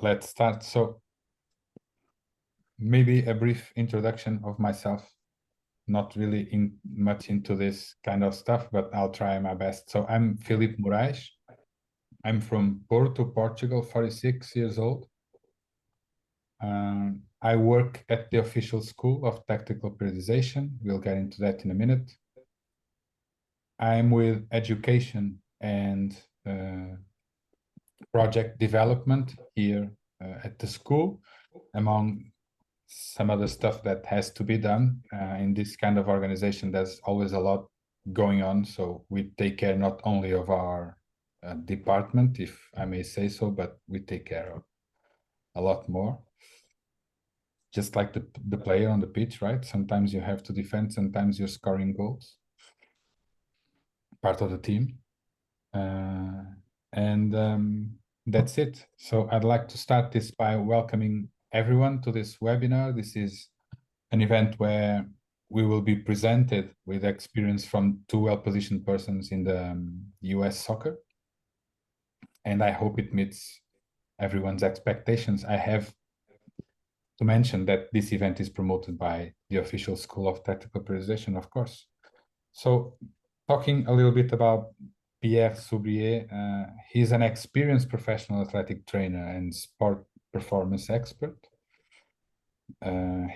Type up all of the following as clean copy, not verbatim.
Let's start. So maybe a brief introduction of myself. Not really much into this kind of stuff, but I'll try my best. So I'm Filipe Moraes. I'm from Porto, Portugal, 46 years old. I work at the official school of tactical periodization. We'll get into that in a minute. I'm with education and project development here at the school, among some other stuff that has to be done. In this kind of organization, there's always a lot going on. So we take care not only of our department, if I may say so, but we take care of a lot more. Just like the player on the pitch, right? Sometimes you have to defend, sometimes you're scoring goals. Part of the team. That's it. So I'd like to start this by welcoming everyone to this webinar. This is an event where we will be presented with experience from two well-positioned persons in the US soccer. And I hope it meets everyone's expectations. I have to mention that this event is promoted by the official School of Tactical Periodization, of course. So talking a little bit about Pierre Soubrier, he's an experienced professional athletic trainer and sport performance expert.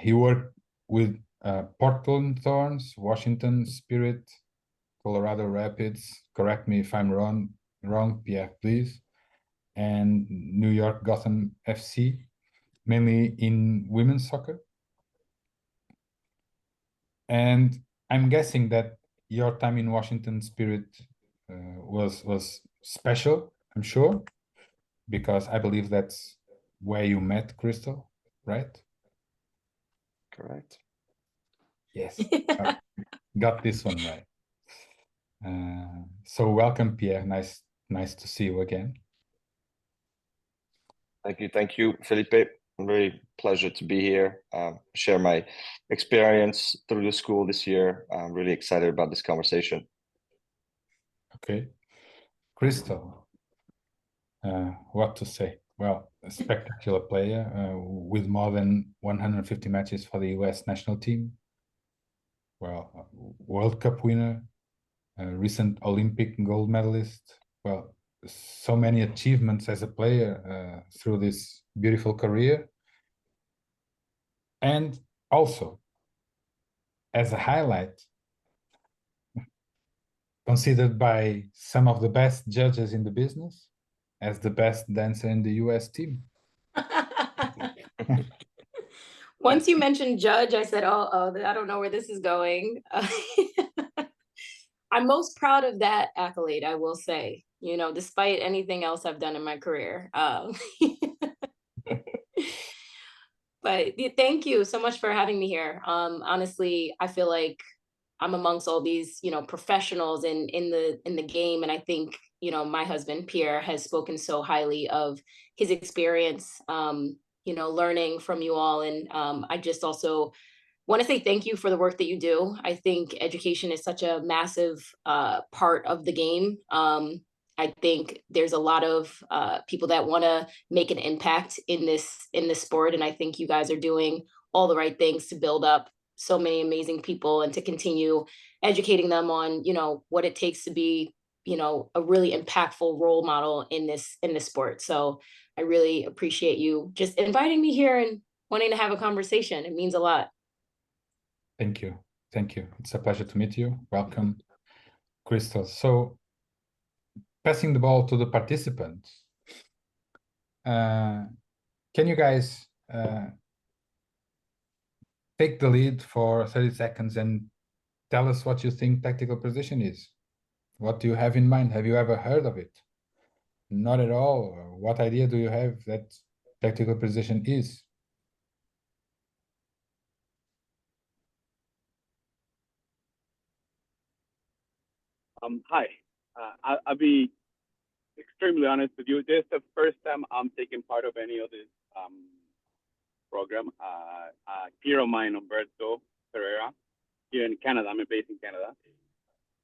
He worked with Portland Thorns, Washington Spirit, Colorado Rapids, correct me if I'm wrong, Pierre, please, and New York Gotham FC, mainly in women's soccer. And I'm guessing that your time in Washington Spirit was special, I'm sure, because I believe that's where you met Crystal, right? Correct. Yes, got this one right. So welcome, Pierre. Nice to see you again. Thank you, Felipe. Very pleasure to be here. Share my experience through the school this year. I'm really excited about this conversation. Okay, Crystal. What to say? Well, a spectacular player with more than 150 matches for the US national team. Well, World Cup winner, recent Olympic gold medalist. Well, so many achievements as a player through this beautiful career. And also, as a highlight, considered by some of the best judges in the business as the best dancer in the US team. Once you mentioned judge, I said, oh, I don't know where this is going. I'm most proud of that accolade, I will say, you know, despite anything else I've done in my career. But thank you so much for having me here. Honestly, I feel like I'm amongst all these, you know, professionals in the game. And I think, you know, my husband, Pierre, has spoken so highly of his experience, you know, learning from you all. And I just also want to say thank you for the work that you do. I think education is such a massive part of the game. I think there's a lot of people that want to make an impact in this sport. And I think you guys are doing all the right things to build up so many amazing people and to continue educating them on, you know, what it takes to be, you know, a really impactful role model in this sport. So I really appreciate you just inviting me here and wanting to have a conversation. It means a lot. Thank you. Thank you. It's a pleasure to meet you. Welcome, Crystal. So passing the ball to the participants, can you guys take the lead for 30 seconds and tell us what you think tactical position is? What do you have in mind? Have you ever heard of it? Not at all. What idea do you have that tactical position is? Hi, I'll be extremely honest with you. This is the first time I'm taking part of any of this program. A peer of mine, Umberto Pereira, here in Canada. I'm based in Canada.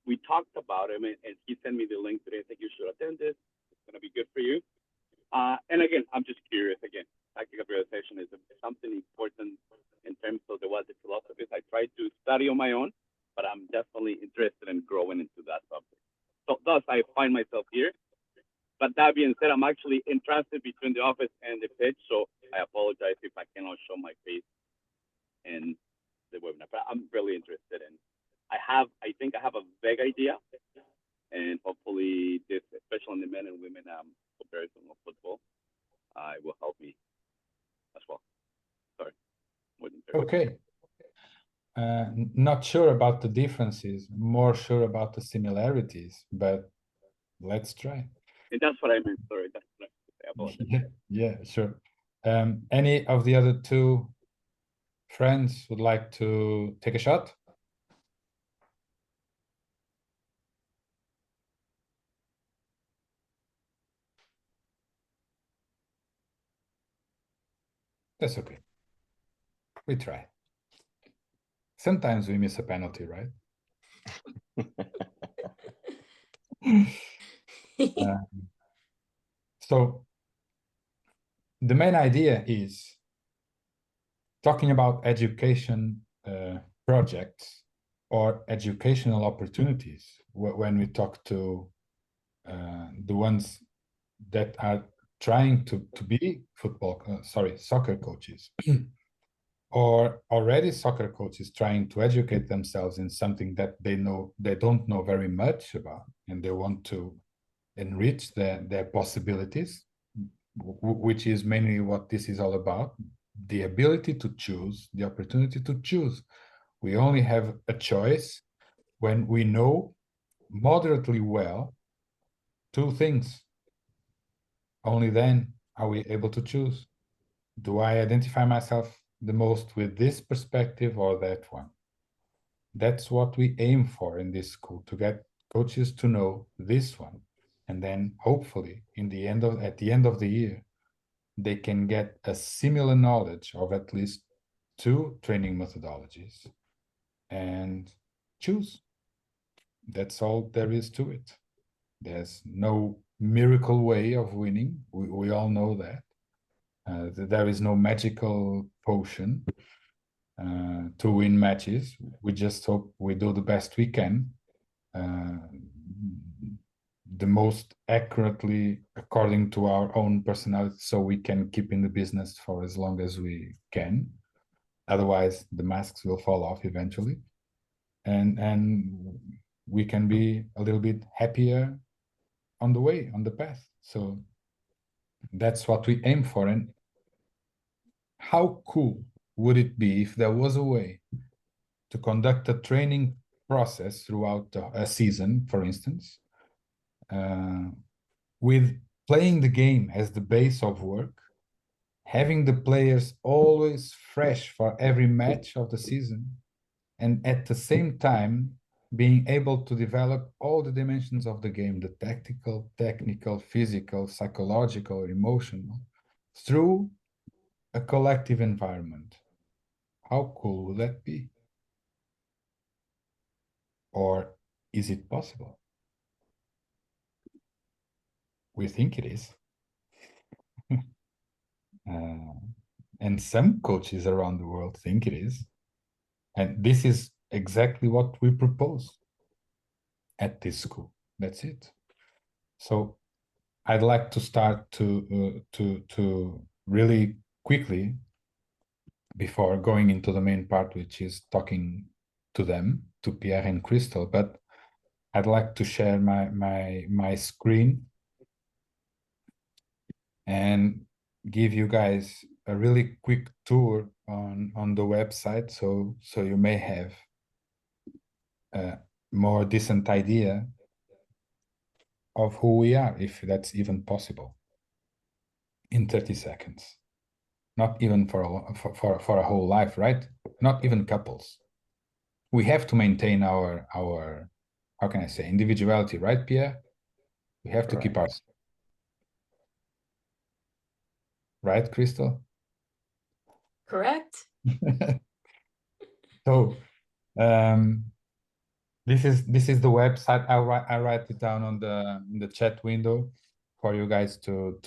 We talked about him, and he sent me the link today. I think you should attend this. It's going to be good for you. again, I'm just curious. Again, tactical prioritization is something important in terms of what the philosophy is. I try to study on my own, but I'm definitely interested in growing into that subject. So thus, I find myself here. But that being said, I'm actually in transit between the office and the pitch, so I apologize if I cannot show my face in the webinar. But I'm really interested in. I think I have a vague idea, and hopefully this, especially in the men and women comparison of football, it will help me as well. Sorry. Okay. Not sure about the differences, more sure about the similarities, but let's try. And that's what I meant. Sorry, that's what I apologize. Yeah, sure. Any of the other two friends would like to take a shot? That's okay. We try. Sometimes we miss a penalty, right? So the main idea is talking about education projects or educational opportunities when we talk to the ones that are trying to be soccer coaches or already soccer coaches trying to educate themselves in something that they don't know very much about, and they want to enrich their possibilities, which is mainly what this is all about, the ability to choose, the opportunity to choose. We only have a choice when we know moderately well two things. Only then are we able to choose. Do I identify myself the most with this perspective or that one? That's what we aim for in this school, to get coaches to know this one. And then hopefully at the end of the year, they can get a similar knowledge of at least two training methodologies and choose. That's all there is to it. There's no miracle way of winning. We all know that. There is no magical potion to win matches. We just hope we do the best we can, the most accurately according to our own personality, so we can keep in the business for as long as we can. Otherwise, the masks will fall off eventually, and we can be a little bit happier on the way, on the path. So that's what we aim for. And how cool would it be if there was a way to conduct a training process throughout a season, for instance, with playing the game as the base of work, having the players always fresh for every match of the season, and at the same time being able to develop all the dimensions of the game, the tactical, technical, physical, psychological, emotional, through a collective environment. How cool would that be? Or is it possible? We think it is. And some coaches around the world think it is. And this is exactly what we propose at this school. That's it. So I'd like to start to really quickly, before going into the main part, which is talking to them, to Pierre and Crystal, but I'd like to share my screen and give you guys a really quick tour on the website, so you may have a more decent idea of who we are, if that's even possible, in 30 seconds. Not even for a whole life, right? Not even couples. We have to maintain our how can I say, individuality, right, Pierre? We have to keep our, right, Crystal? Correct. So this is the website. I write it down on the chat window. for you guys to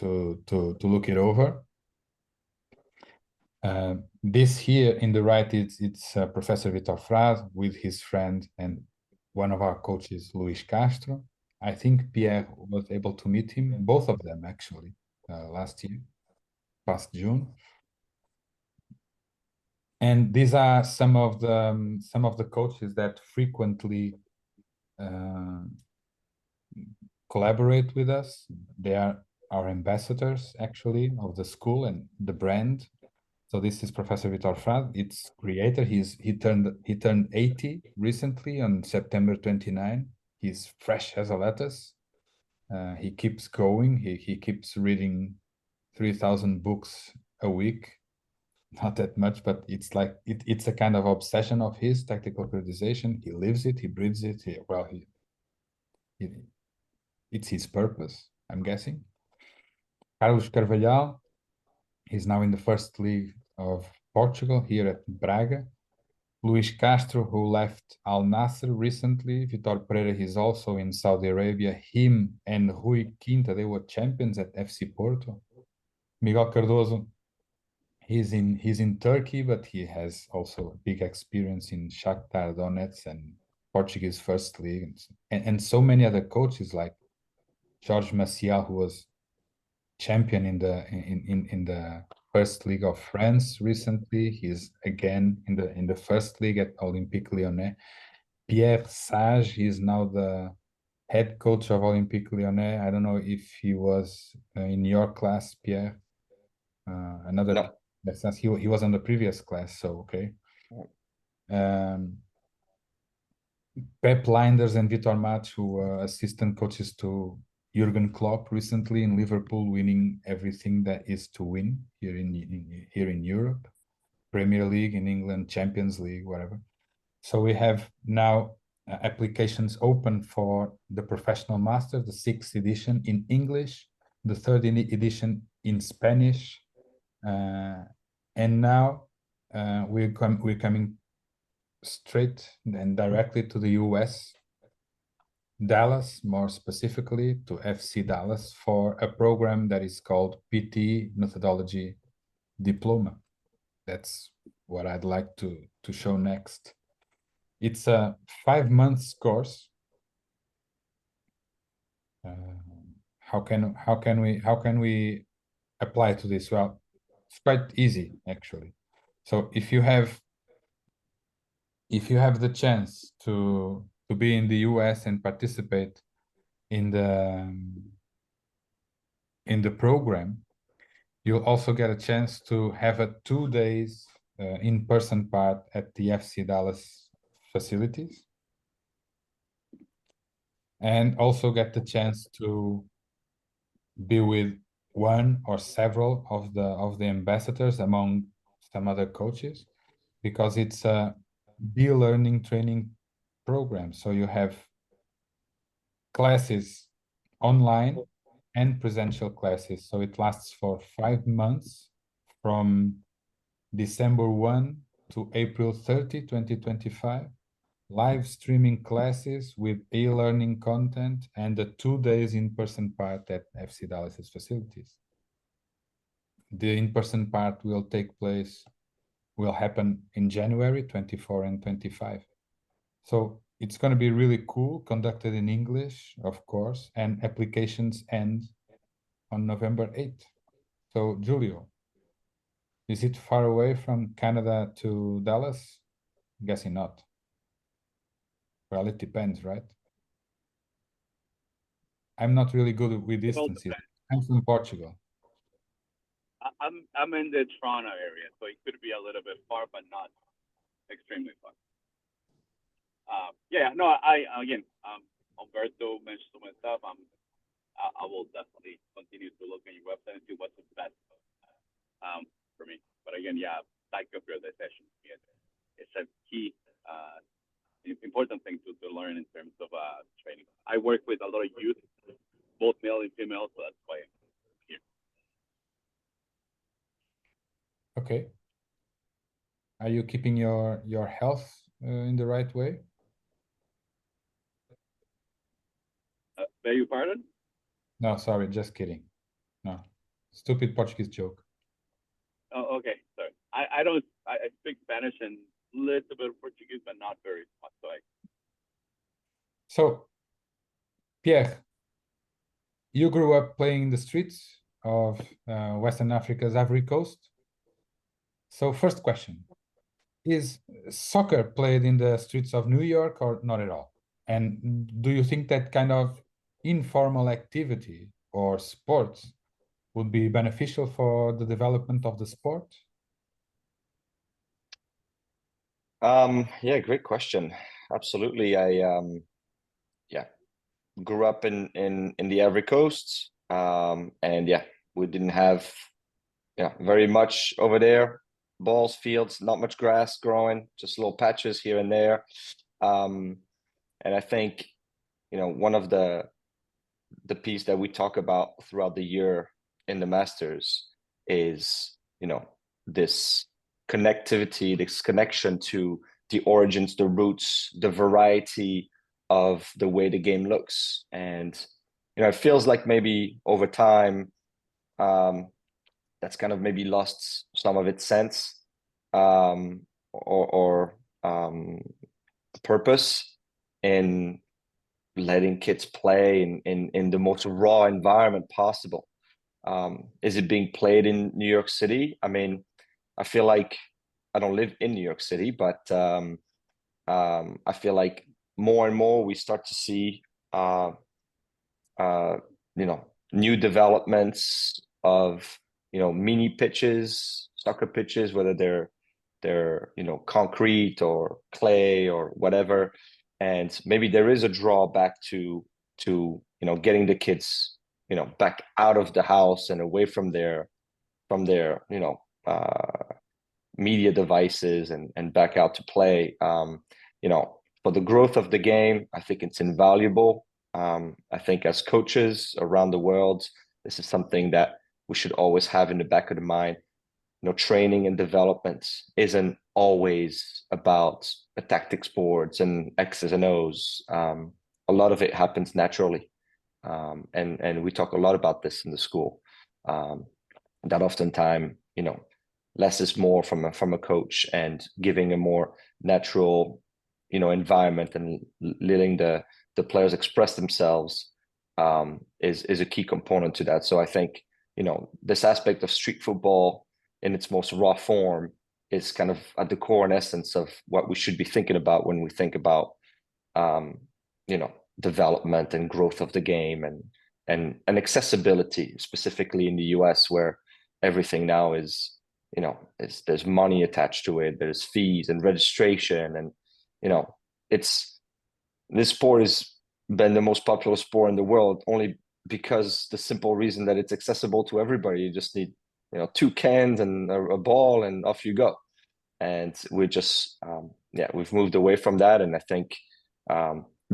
look it over. This here in the right, it's Professor Vitor Fraz with his friend and one of our coaches, Luis Castro. I think Pierre was able to meet him, both of them actually, last year, past June. And these are some of the coaches that frequently collaborate with us. They are our ambassadors actually of the school and the brand. So this is Professor Vitor Fraz, its creator. He turned 80 recently on September 29. He's fresh as a lettuce. He keeps going. He keeps reading 3,000 books a week. Not that much, but it's like it's a kind of obsession of his, tactical periodization. He lives it. He breathes it. It's his purpose, I'm guessing. Carlos Carvalhal, he's now in the first league of Portugal here at Braga. Luis Castro, who left Al Nassr recently. Vitor Pereira, he's also in Saudi Arabia. Him and Rui Quinta, they were champions at FC Porto. Miguel Cardoso, he's in Turkey, but he has also big experience in Shakhtar Donetsk and Portuguese First League, and so many other coaches like Jorge Maciel, who was champion in the First League of France recently. He's again in the First League at Olympique Lyonnais. Pierre Sage, he's now the head coach of Olympique Lyonnais. I don't know if he was in your class, Pierre. Another No. That's he was on the previous class, so okay. Pep Lijnders and Vitor Matos, who were assistant coaches to Jurgen Klopp recently in Liverpool, winning everything that is to win here in Europe, Premier League in England, Champions League, whatever. So we have now applications open for the Professional Master, the 6th edition in English, the 3rd edition in Spanish, and now we're coming straight and directly to the US, Dallas, more specifically to FC Dallas, for a program that is called PT Methodology Diploma. That's what I'd like to show next. It's a 5-month course. How can we apply to this? Well, it's quite easy actually. So if you have the chance to be in the US and participate in the program, you'll also get a chance to have a 2 days in-person part at the FC Dallas facilities, and also get the chance to be with one or several of the ambassadors among some other coaches, because it's a e-learning training program. So you have classes online and presential classes. So it lasts for 5 months from December 1 to April 30, 2025. Live streaming classes with e-learning content and the 2 days in-person part at FC Dallas's facilities. The in-person part will happen in January 24 and 25. So it's going to be really cool, conducted in English, of course, and applications end on November 8th. So Julio, is it far away from Canada to Dallas? I'm guessing not. Well, it depends, right? I'm not really good with distances. I'm from Portugal. I'm in the Toronto area, so it could be a little bit far, but not extremely far. Alberto mentioned some stuff. I will definitely continue to look at your website and see what's the best for me. But again, cycle periodization it's a key important thing to learn in terms of training. I work with a lot of youth, both male and female, so that's why I'm here. Okay. Are you keeping your health in the right way? Beg your pardon? No, sorry, just kidding. No, stupid Portuguese joke. Oh, okay. Sorry. I speak Spanish and little bit of Portuguese, but not very much. So, Pierre, you grew up playing in the streets of Western Africa's Ivory Coast. So, first question, is soccer played in the streets of New York or not at all? And do you think that kind of informal activity or sports would be beneficial for the development of the sport? Yeah, great question. Absolutely. I grew up in the Ivory Coast. And yeah, we didn't have very much over there. Balls, fields, not much grass growing, just little patches here and there. And I think, one of the piece that we talk about throughout the year in the Masters is, this connectivity, this connection to the origins, the roots, the variety of the way the game looks. And, it feels like maybe over time, that's kind of maybe lost some of its sense, or purpose in letting kids play in the most raw environment possible. Is it being played in New York City? I mean, I feel like I don't live in New York City, but I feel like more and more we start to see, new developments of, mini pitches, soccer pitches, whether they're concrete or clay or whatever. And maybe there is a drawback to getting the kids back out of the house and away from their media devices and back out to play. For the growth of the game, I think it's invaluable. I think as coaches around the world, this is something that we should always have in the back of the mind. Training and development isn't always about the tactics boards and X's and O's. A lot of it happens naturally. And we talk a lot about this in the school. That oftentimes, less is more from a coach, and giving a more natural, environment and letting the players express themselves is a key component to that. So I think, this aspect of street football in its most raw form is kind of at the core and essence of what we should be thinking about when we think about, development and growth of the game and accessibility, specifically in the US, where everything now is, there's money attached to it, there's fees and registration, and this sport has been the most popular sport in the world only because the simple reason that it's accessible to everybody. You just need two cans and a ball and off you go. And we're just we've moved away from that. And I think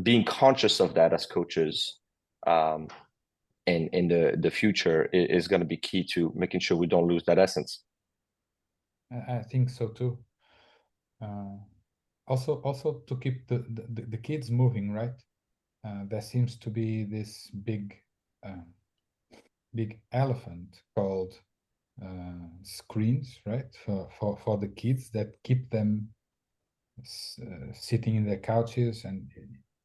being conscious of that as coaches in the future is going to be key to making sure we don't lose that essence. I think so too. Also to keep the kids moving, right? There seems to be this big elephant called screens, right? For the kids, that keep them sitting in their couches, and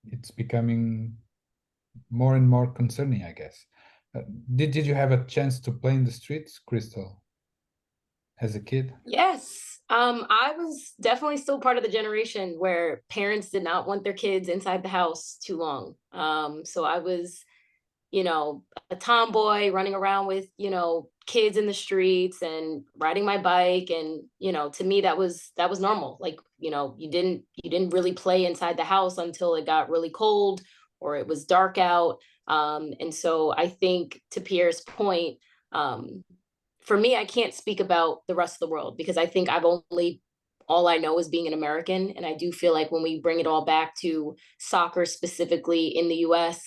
it's becoming more and more concerning, I guess. Did you have a chance to play in the streets, Crystal, as a kid? Yes. I was definitely still part of the generation where parents did not want their kids inside the house too long. So I was, a tomboy running around with, kids in the streets and riding my bike. And, to me, that was normal. Like, you didn't really play inside the house until it got really cold or it was dark out. And so I think, to Pierre's point, for me, I can't speak about the rest of the world because I think all I know is being an American. And I do feel like when we bring it all back to soccer specifically in the US,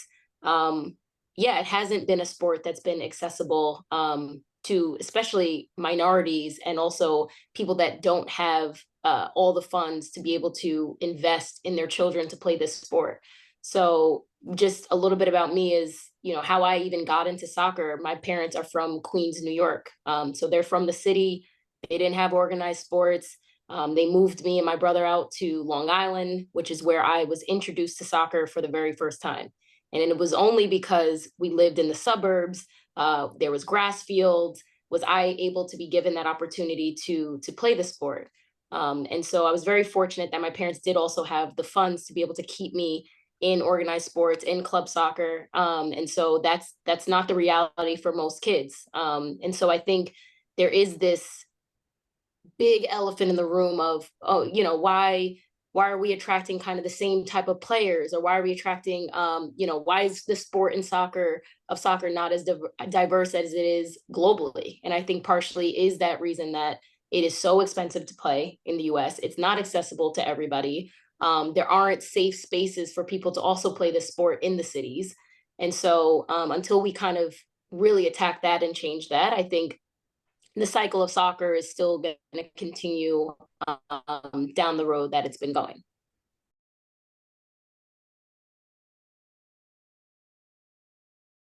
it hasn't been a sport that's been accessible to especially minorities and also people that don't have all the funds to be able to invest in their children to play this sport. So just a little bit about me is, you know, how I even got into soccer, my parents are from Queens, New York. So they're from the city. They didn't have organized sports. They moved me and my brother out to Long Island, which is where I was introduced to soccer for the very first time. And it was only because we lived in the suburbs, there was grass fields, was I able to be given that opportunity to play the sport. And so I was very fortunate that my parents did also have the funds to be able to keep me in organized sports, in club soccer. And so that's not the reality for most kids. And so I think there is this big elephant in the room of, oh, you know, why are we attracting kind of the same type of players, or why are we attracting, you know, why is the sport in soccer not as diverse as it is globally? And I think partially is that reason that it is so expensive to play in the US. It's not accessible to everybody. There aren't safe spaces for people to also play the sport in the cities. And so until we kind of really attack that and change that, I think the cycle of soccer is still going to continue down the road that it's been going.